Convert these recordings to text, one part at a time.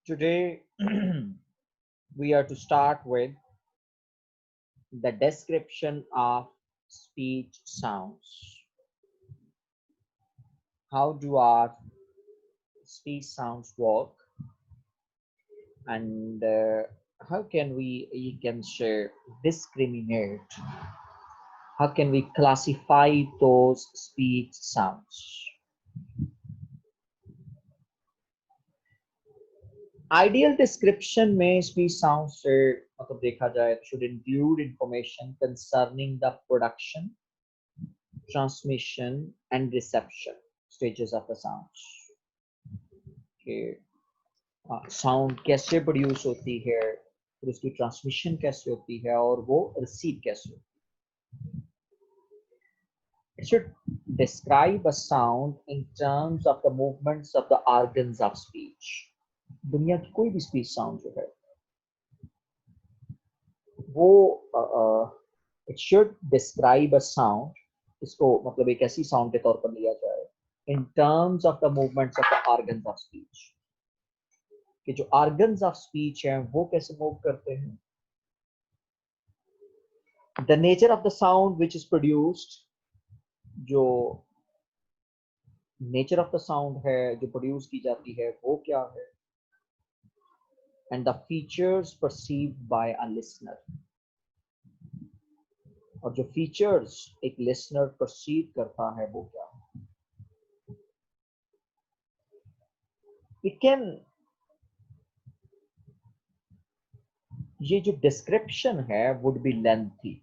Today, we are to start with the description of speech sounds. How do our speech sounds work, and how can we can share discriminate? How can we classify those speech sounds? Ideal description में speech sounds से मतलब देखा जाए should include information concerning the production, transmission and reception stages of the sounds. Okay. Sound कैसे produce होती है, फिर उसकी ट्रांसमिशन कैसे होती है और वो रिसीव कैसे होती है. It should describe a sound in terms of the movements of the organs of speech. दुनिया की कोई भी स्पीच साउंड जो है वो it should describe a sound. इसको मतलब एक ऐसी साउंड के तौर पर लिया जाए in terms of the movements of the organs of speech, कि जो organs of speech हैं वो कैसे मूव करते हैं. The nature of the sound which is produced, जो नेचर ऑफ द साउंड है जो प्रोड्यूस की जाती है वो क्या है, and the features perceived bye a listener, और जो फीचर्स एक लिसनर परसीव करता है वो क्या है. इट कैन, ये जो डिस्क्रिप्शन है वुड बी लेंथी,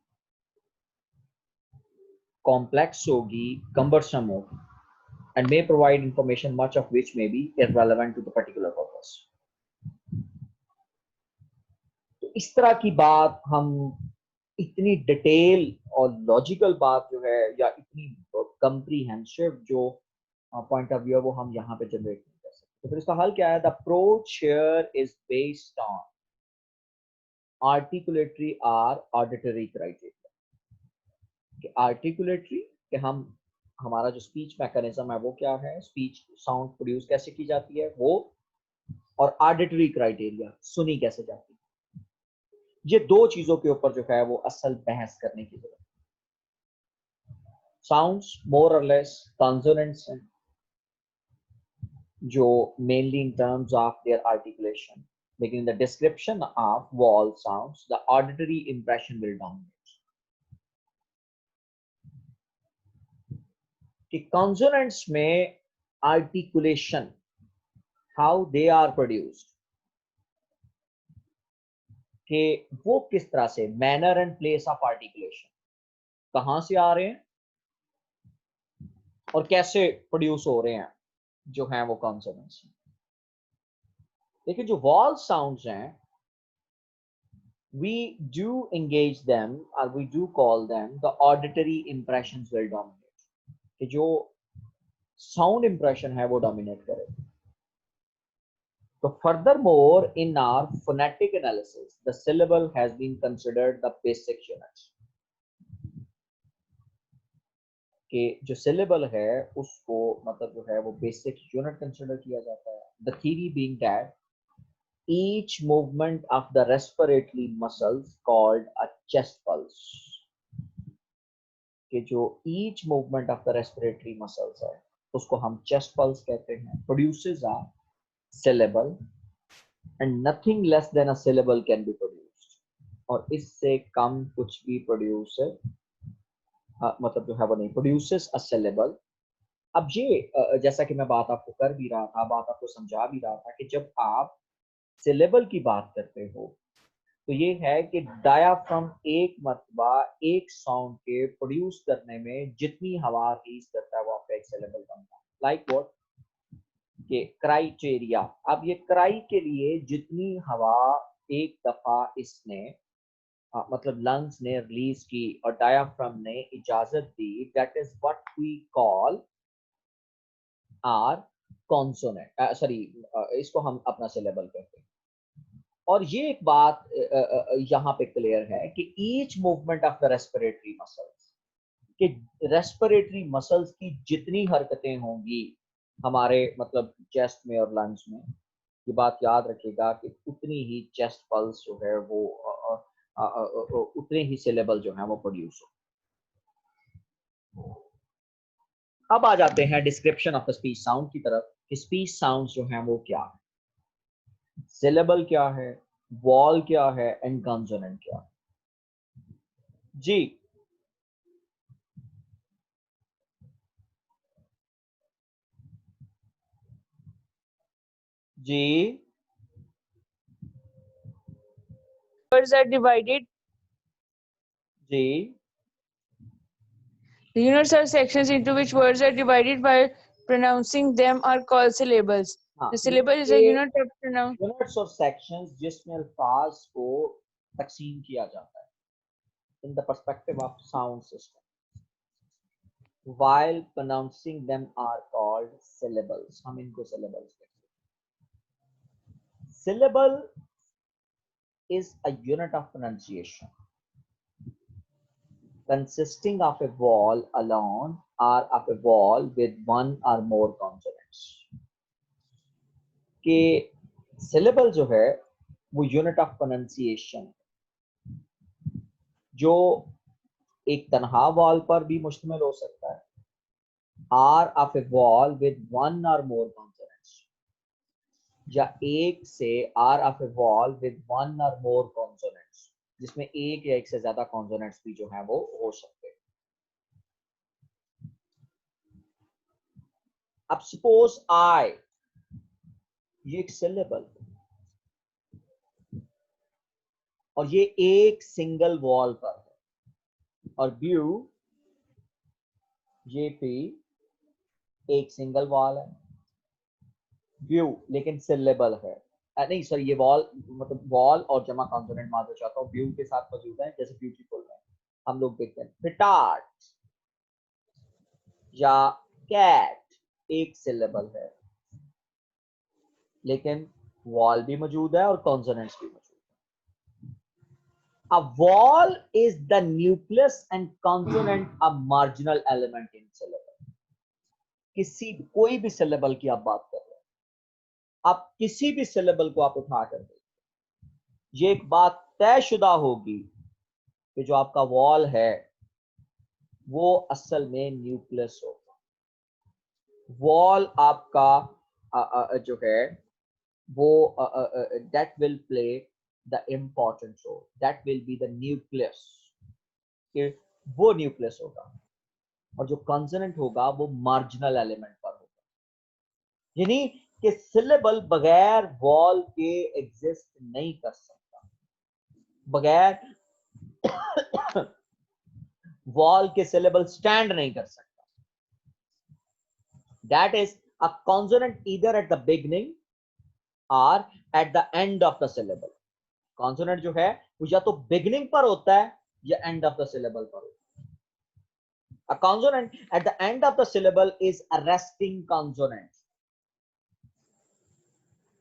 कॉम्प्लेक्स होगी, कम्बरसम होगी, and may provide information much of which may be irrelevant to the particular purpose. तो इस तरह की बात हम इतनी डिटेल और लॉजिकल बात जो है या इतनी कंप्रीहेंसिव जो पॉइंट ऑफ व्यू है वो हम यहाँ पे जनरेट नहीं कर सकते. तो फिर इसका हल क्या है. The approach here is based on articulatory और ऑडिटरी क्राइटेरिया. आर्टिकुलेटरी कि हम हमारा जो स्पीच मैकेनिज्म है वो क्या है, स्पीच साउंड प्रोड्यूस कैसे की जाती है वो, और ऑडिटरी क्राइटेरिया सुनी कैसे जाती है. ये दो चीजों के ऊपर जो है वो असल बहस करने की जरूरत है. साउंड्स मोर और लेस कॉन्सोनेंट्स हैं जो mainly in terms of their articulation, लेकिन in the description of vowel sounds the auditory impression will dominate. कि कॉन्सोनेंट्स में articulation how they are produced, कि वो किस तरह से manner and place of articulation कहां से आ रहे हैं और कैसे प्रोड्यूस हो रहे हैं जो हैं वो कॉन्सोनेंट्स. लेकिन जो वॉल साउंड्स हैं we do engage them or we do call them the auditory impressions will dominate, कि जो साउंड इंप्रेशन है वो डोमिनेट करे. So furthermore, in our phonetic analysis, the syllable has been considered the basic unit. कि जो syllable है उसको मतलब जो है वो basic unit consider किया जाता है. The theory being that each movement of the respiratory muscles called a chest pulse, कि जो each movement of the respiratory muscles है उसको हम chest pulse कहते हैं, produces a syllable and nothing less than a syllable can be produced. और इससे कम कुछ भी प्रोड्यूस मतलब जो है वो नहीं, प्रोड्यूसेस अ syllable. अब ये जैसा कि मैं बात आपको कर भी रहा था, बात आपको समझा भी रहा था कि जब आप syllable की बात करते हो तो ये है कि डायाफ्राम एक मर्तबा एक साउंड के प्रोड्यूस करने में जितनी हवा रिलीज करता है वो आपका एक syllable बनता है. लाइक व्हाट, के क्राइटेरिया. अब ये क्राई के लिए जितनी हवा एक दफा इसने मतलब लंग्स ने रिलीज की और डायाफ्राम ने इजाजत दी, that is what we call our consonant, sorry इसको हम अपना सिलेबल कहते हैं. और ये एक बात यहाँ पे क्लियर है कि each movement of the respiratory muscles, कि रेस्पिरेटरी मसल्स की जितनी हरकतें होंगी हमारे मतलब चेस्ट में और लंग्स में, ये बात याद रखिएगा कि उतनी ही चेस्ट पल्स जो है वो उतने ही सिलेबल जो है वो प्रोड्यूस हो। अब आ जाते हैं description of the speech sound की तरफ कि स्पीच साउंड्स जो हैं वो क्या है, सिलेबल क्या है, वॉल क्या है एंड कॉन्सोनेंट क्या है। जी जी Words are divided. जी The units or sections into which words are divided by pronouncing them are called syllables. हाँ, The syllable is a ये unit of pronoun. यूनिट्स और सेक्शंस जिसमें अल्फाज को तकसीम किया जाता है in the perspective of sound system while pronouncing them are called syllables. हम इनको सिलेबल्स कहते हैं। Syllable is a unit of pronunciation consisting of a vowel alone or of a vowel with one or more consonants। कि syllable जो है वो unit of pronunciation जो एक तनहा वॉल पर भी मुश्तमिल हो सकता है are of a vowel with one or more consonants, या एक से are of a vowel with one or more consonants जिसमें एक या एक से ज्यादा कॉन्सोनेंट्स भी जो है वो हो सकते हैं। अब सपोज आई, ये एक सिलेबल और ये एक सिंगल वॉल पर है, और व्यू ये भी एक सिंगल वॉल है, व्यू लेकिन सिलेबल है। नहीं सर, ये वॉल मतलब वॉल और जमा कॉन्सोनेंट मानना चाहता हूँ, व्यू के साथ मौजूद है, जैसे ब्यूटीफुल में हम लोग देखते हैं पिटार्ट या कैट एक सिलेबल है लेकिन वॉल भी मौजूद है और कॉन्सोनेंट्स भी मौजूद है। A vowel is the nucleus and consonant a marginal element in syllable। किसी कोई भी सिलेबल की आप बात कर रहे हैं, आप किसी भी सिलेबल को आप उठा कर देखिए, ये एक बात तयशुदा होगी कि जो आपका वॉल है वो असल में न्यूक्लियस होगा। वॉल आपका जो है वो that will play the important role, that will be the nucleus, कि वो न्यूक्लियस होगा और जो कॉन्सोनेंट होगा वो मार्जिनल एलिमेंट पर होगा। यानी कि सिलेबल बगैर वॉल के एग्जिस्ट नहीं कर सकता, बगैर वॉल के सिलेबल स्टैंड नहीं कर सकता। That is a consonant either at the beginning or at the end of the syllable. Consonant जो है वो या तो बिगनिंग पर होता है या एंड ऑफ द सिलेबल पर होता है। A consonant at the end of the syllable is a resting consonant।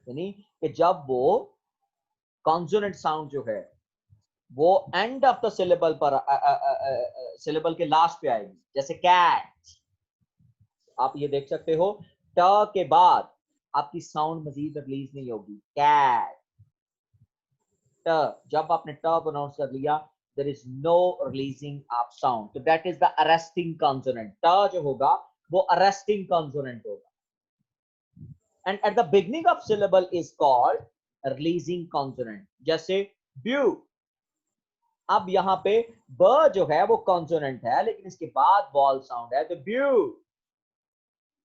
यानी कि जब वो कॉन्सोनेंट साउंड जो है वो एंड ऑफ द सिलेबल पर सिलेबल के लास्ट पे आएगी, जैसे कैट, आप ये देख सकते हो ट के बाद आपकी साउंड मजीद रिलीज नहीं होगी, कैट ट, जब आपने ट प्रोनाउंस कर लिया there is no releasing of sound, so that is the arresting consonant। ट जो होगा वो arresting consonant होगा, and at the beginning of syllable is called releasing consonant, जैसे ब्यू। अब यहाँ पे ब जो है वो कॉन्सोनेंट है लेकिन इसके बाद वॉल साउंड है तो ब्यू।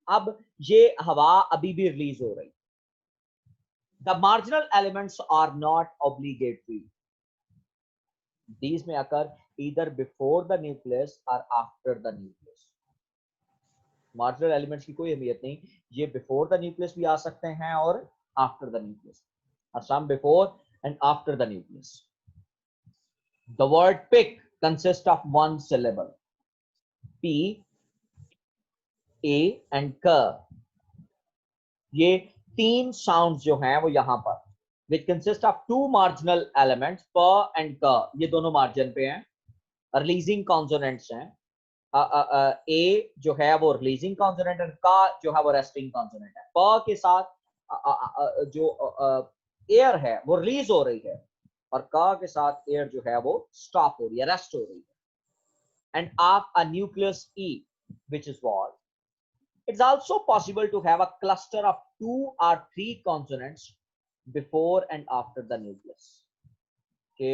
अब ये हवा अभी भी रिलीज हो रही। The marginal elements are not obligatory, these may occur either before the nucleus or after the nucleus। Marginal elements की कोई अहमियत नहीं, ये बिफोर द न्यूक्लियस भी आ सकते हैं और आफ्टर द न्यूक्लियस, और some before and after the nucleus. The word pick consists of one syllable, P, A and K। ये तीन साउंड्स जो हैं वो यहाँ पर which consist of two marginal elements, P and K, ये दोनों मार्जिन पे हैं, रिलीजिंग कॉन्सोनेंट्स हैं। ए जो है वो रिलीजिंग कॉन्सोनेंट है, का जो है वो रेस्टिंग कॉन्सोनेंट है। प के साथ जो एयर है वो रिलीज हो रही है और का के साथ एयर जो है वो स्टॉप हो रही है, रेस्ट हो रही है। End of a nucleus E which is wall, it's also possible to have a cluster of 2 or 3 consonants before and after the nucleus के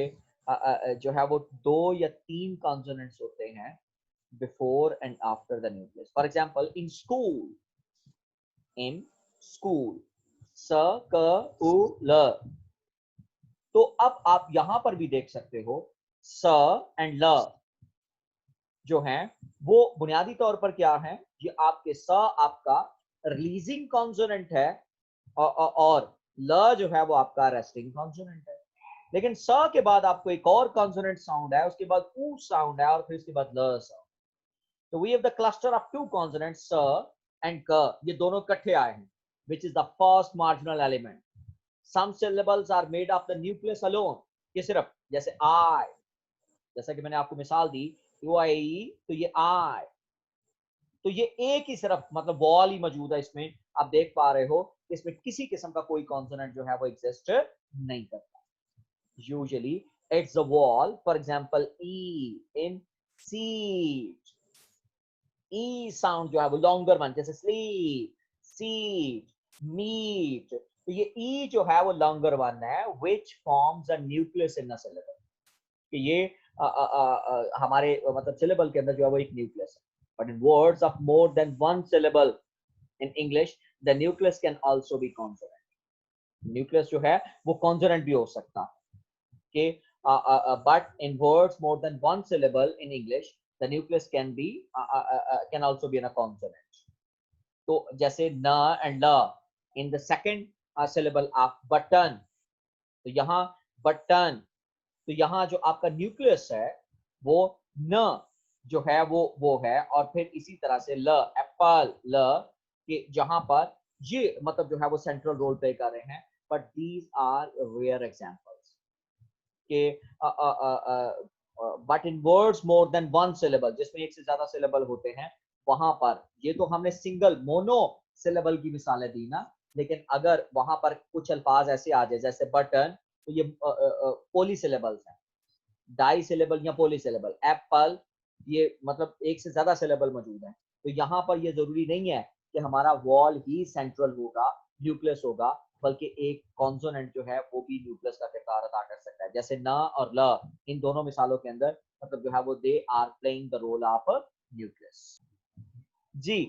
जो है वो 2 या 3 consonants होते हैं before and after the nucleus. For example, in school स क उ ल, तो अब आप यहां पर भी देख सकते हो स एंड ल जो हैं वो बुनियादी तौर पर क्या है, ये आपके स आपका रिलीजिंग कॉन्सोनेंट है और ल जो है वो आपका रेस्टिंग कॉन्सोनेंट है। लेकिन स के बाद आपको एक और कॉन्सोनेंट साउंड है, उसके बाद ऊ साउंड है और फिर इसके बाद ल साउंड। तो we have the cluster of two consonants स एंड क, ये दोनों इकट्ठे आए हैं, which is the first marginal element. Some syllables are made of the nucleus alone, ये सिर्फ जैसे आई, जैसा कि मैंने आपको मिसाल दी UIE, तो ये आई, तो ये एक ही सिर्फ मतलब वॉल ही मौजूद है इसमें। आप देख पा रहे हो कि इसमें किसी किस्म का कोई कॉन्सोनेंट जो है वो एग्जिस्ट नहीं करता। Usually it's a wall, for example E in seat, E sound जो है वो लॉन्गर वन, जैसे स्लीप, सीट, मीट, तो ये ई जो है वो लॉन्गर वन है, which forms a nucleus in a syllable, कि ये हमारे मतलब सिलेबल के अंदर जो है वो एक न्यूक्लियस है। But in words of more than one syllable in English the nucleus can also be consonant. Nucleus जो है वो कॉन्सोनेंट भी हो सकता है कि but in words more than one syllable in English the nucleus can be can also be in a consonant. तो जैसे न एंड ल in the second syllable off button, तो यहाँ बटन, तो यहाँ जो आपका न्यूक्लियस है वो न जो है वो है, और फिर इसी तरह से ल एप्पल ल के जहां पर ये मतलब जो है वो सेंट्रल रोल प्ले कर रहे हैं। But these are rare examples के but in words more than one syllable, जिसमें एक से ज्यादा सिलेबल होते हैं, वहां पर ये तो हमने सिंगल मोनो सिलेबल की मिसालें दी ना, लेकिन अगर वहां पर कुछ अल्फाज ऐसे आ जाए जैसे बटन, तो ये पोली सिलेबल्स हैं। डाई सिलेबल या पोली सिलेबल, एप्पल, ये मतलब एक से ज्यादा सिलेबल मौजूद है। तो यहाँ पर ये जरूरी नहीं है कि हमारा वॉल ही सेंट्रल होगा, न्यूक्लियस होगा, बल्कि एक कॉन्सोनेंट जो है वो भी न्यूक्लियस का किरदार अदा कर सकता है। जैसे न और ल, इन दोनों मिसालों के अंदर मतलब जो है वो they are playing the role of nucleus. जी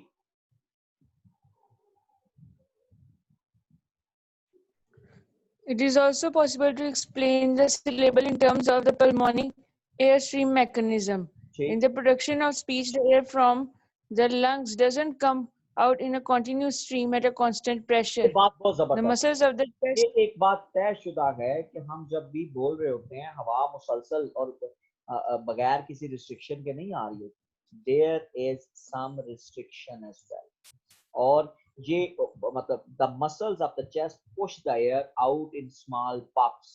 It is also possible to explain the syllable in terms of the pulmonic airstream mechanism. In the production of speech, the air from the lungs doesn't come out in a continuous stream at a constant pressure. ये बात बहुत The जबरदस्त, muscles of the ये chest. एक बात तयशुदा है कि हम जब भी बोल रहे होते हैं हवा मुसलसल और बगैर किसी रिस्ट्रिक्शन के नहीं आ रही होती, there is some restriction as well. और ये मतलब the muscles of the chest push the air out in small puffs,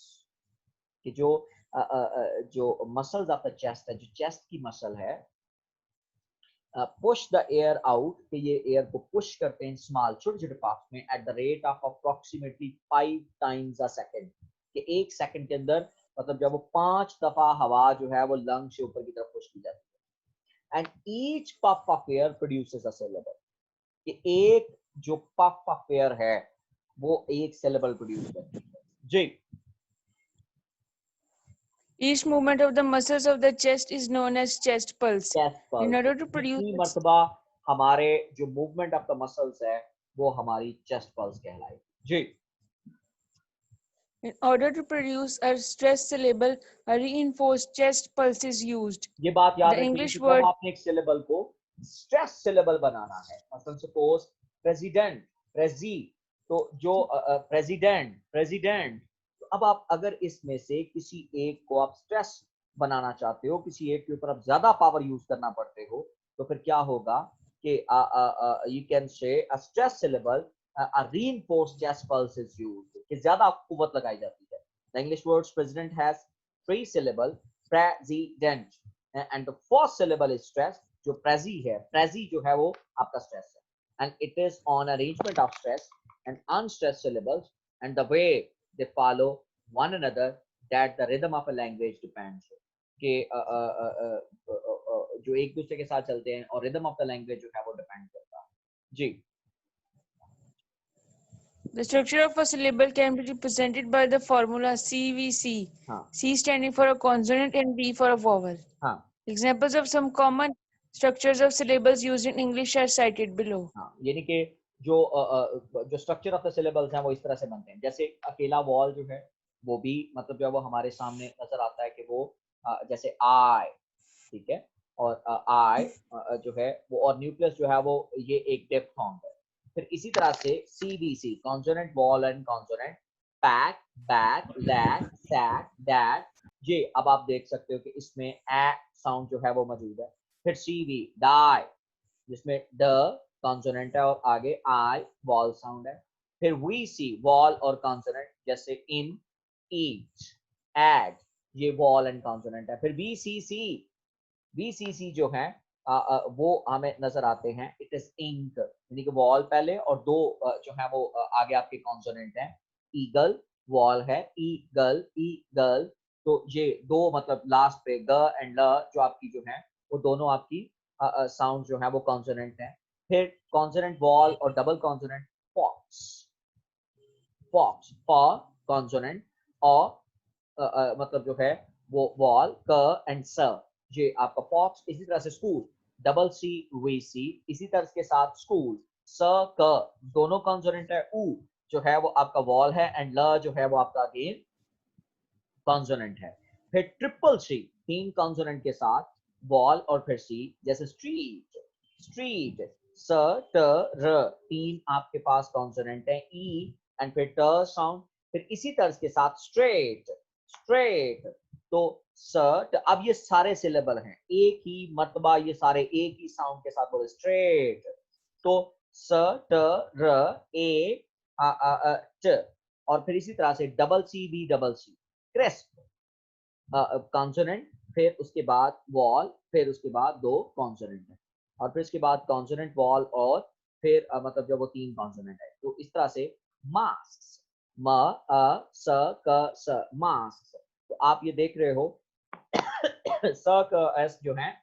कि जो मसल्स ऑफ द चेस्ट है, जो चेस्ट की मसल है, पुश द एयर आउट, कि ये एयर को पुश करते हैं स्मॉल छोटे छोटे पफ्स में at the rate of approximately 5 times a second, कि एक सेकंड के अंदर मतलब जब वो 5 दफा हवा जो है वो लंग से ऊपर की तरफ पुश की जाती है। And each puff of air produces a syllable, कि एक जो पफ ऑफ एयर है वो एक सिलेबल प्रोड्यूस करती है। जी Each movement of the muscles of the chest is known as chest pulse. Chest In pulse, order to produce जितनी मर्तबा हमारे जो मूवमेंट ऑफ द मसल्स है वो हमारी चेस्ट पल्स कहलाएगी। जी a stress syllable, a reinforced chest pulse is used. ये बात याद The रखिए English कि जब word आपने एक सिलेबल को स्ट्रेस सिलेबल बनाना है, मतलब सपोज प्रेसिडेंट, प्रेजी, तो जो प्रेसिडेंट प्रेसिडेंट, तो अब आप अगर इसमें से किसी एक को आप स्ट्रेस बनाना चाहते हो, किसी एक के ऊपर आप ज्यादा पावर यूज करना पड़ते हो, तो फिर क्या होगा कि you can say a stress syllable, a reinforced chest pulse is used, कि ज्यादा कुव्वत लगाई जाती है। The English words president has 3 syllable, president, and the first syllable is stress, जो prezi है, prezi जो है वो आपका stress है, and it is on arrangement of stress, and unstressed syllables and the way they follow one another that the rhythm of a language depends. कि जो एक दूसरे के साथ चलते हैं और rhythm of the language जो है वो depend करता है. जी. The structure of a syllable can be represented by the formula CVC. C standing for a consonant and V for a vowel. Examples of some common structures of syllables used in English are cited below. यानी कि जो structure of the syllables हैं वो इस तरह से बनते हैं. जैसे अकेला वॉल जो है वो भी मतलब जो है वो हमारे सामने नजर आता है कि वो जैसे आई, ठीक है, और आई जो है वो और न्यूक्लियस जो है वो ये एक डिप्थोंग है. फिर इसी तरह से सीबीसी consonant vowel and consonant, pack, back, lack, sack, that. ये अब आप देख सकते हो कि इसमें ए साउंड जो है वो मौजूद है. फिर सीवी डाई जिसमें ड कॉन्सोनेंट है और आगे आई वॉल साउंड है. फिर वी सी वॉल और कॉन्सोनेंट जैसे इन, ईच, एड, ये वॉल एंड कॉन्सोनेंट है. फिर वीसीसी जो है वो हमें नजर आते हैं. इट इज इंक, यानी कि वॉल पहले और दो जो है वो आगे आपके कॉन्सोनेंट हैं. ईगल वॉल है, ईगल, ईगल, तो ये दो मतलब लास्ट पे ग एंड ल जो आपकी जो है वो दोनों आपकी साउंड जो है वो कॉन्सोनेंट है. फिर कॉन्सोनेंट वॉल और double consonant, fox, fox for consonant और मतलब जो है वो वॉल क एंड स, ये आपका फॉक्स. इसी तरह से स्कूल, डबल सी वी सी, इसी तरह के साथ स्कूल, स क दोनों कॉन्सोनेंट है. ऊ जो है वो आपका वॉल है एंड ल जो है वो आपका अगेन कॉन्सोनेंट है. फिर ट्रिपल सी तीन कॉन्सोनेंट के साथ वॉल और फिर सी, जैसे स्ट्रीट, स्ट्रीट, स ट र तीन आपके पास कॉन्सोनेंट है. ई एंड फिर ट साउंड. फिर इसी तरह के साथ स्ट्रेट, स्ट्रेट, तो स ट. अब ये सारे सिलेबल हैं एक ही मर्तबा, ये सारे एक ही साउंड के साथ बोले स्ट्रेट. तो स ट र ए ट. और फिर इसी तरह से double C V double C, crisp, consonant, फिर उसके बाद वॉल, फिर उसके बाद दो कॉन्सोनेंट है और फिर उसके बाद कॉन्सोनेंट वॉल और फिर मतलब जब वो तीन कॉन्सोनेंट है. तो इस तरह से मास्क, म अ स क स, मास्क. तो आप ये देख रहे हो स क एस जो है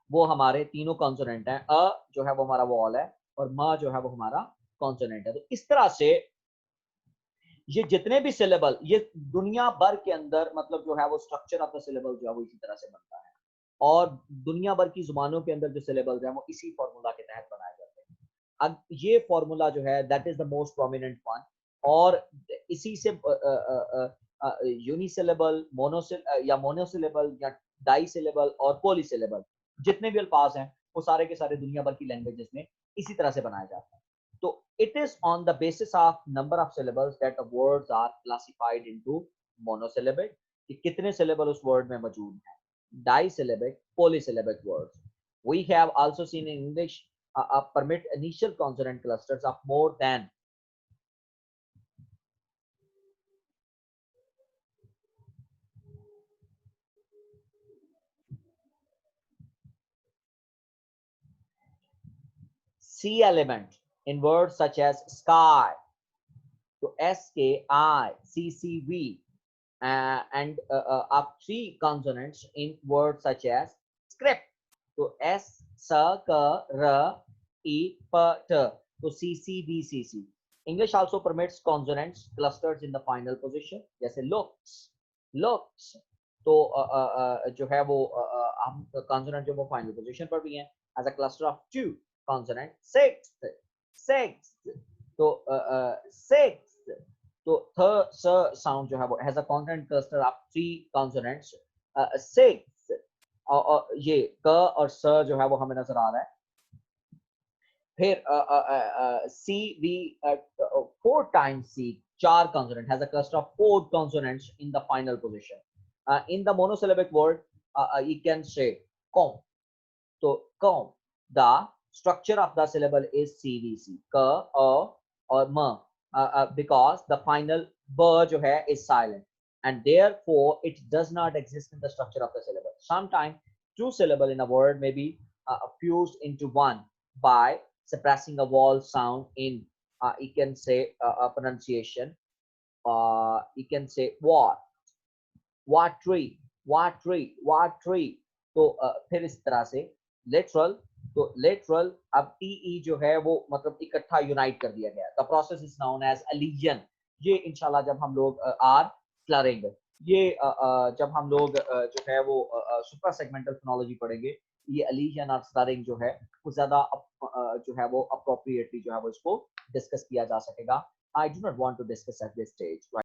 वो हमारे तीनों कॉन्सोनेंट हैं. अ जो है वो हमारा वॉल है और म जो है वो हमारा कॉन्सोनेंट है. तो इस तरह से ये जितने भी सिलेबल ये दुनिया भर के अंदर मतलब जो है वो स्ट्रक्चर ऑफ द सिलेबल जो है वो इसी तरह से बनता है और दुनिया भर की जुबानों के अंदर जो सिलेबल्स हैं वो इसी फॉर्मूला के तहत बनाए जाते हैं. अब ये फॉर्मूला जो है that is the most prominent one और इसी से यूनिसिलेबल, या मोनोसिलेबल या डाइसिलेबल और पॉलीसिलेबल जितने भी अल्फाज हैं वो सारे के सारे दुनिया भर की लैंग्वेजेस में इसी तरह से बनाए जाते हैं. तो it is on the basis of number of syllables that the words are classified into monosyllabic, कि कितने syllable उस word में मौजूद हैं, disyllabic, polysyllabic words. We have also seen in English permit initial consonant clusters of more than C element in words such as sky, so SKICCV, and up three consonants in words such as script, so S K R E P T, so CCBCC. English also permits consonants clusters in the final position, जैसे looks, looks, तो जो है वो हम consonant जो वो final position पर भी हैं as a cluster of two consonant. Sixth, sixth, तो sixth, तो th s sound जो है वो has a consonant cluster of three consonants. Sixth, और ये क और स जो है वो हमें नजर आ रहा है. फिर C V 4 times C, चार consonant, has a cluster of 4 consonants in the final position. In the monosyllabic word you can say com, so com, the structure of the syllable is CVC, ka, or ma, because the final b जो है is silent and therefore it does not exist in the structure of the syllable. Sometimes two syllable in a word may be fused into one by suppressing a vowel sound in You can say pronunciation. You can say watery, watery, watery. तो फिर इस तरह से literal, तो literal अब te जो है वो मतलब इकट्ठा यूनाइट कर दिया गया. The process is known as elision. ये इंशाल्लाह जब हम लोग are slurring, ये जब हम लोग जो है वो सुप्रा सेगमेंटल फोनोलॉजी पढ़ेंगे, ये elision और slurring जो है वो ज्यादा जो है वो appropriately जो है वो इसको डिस्कस किया जा सकेगा. I do not want to discuss at this stage. Right?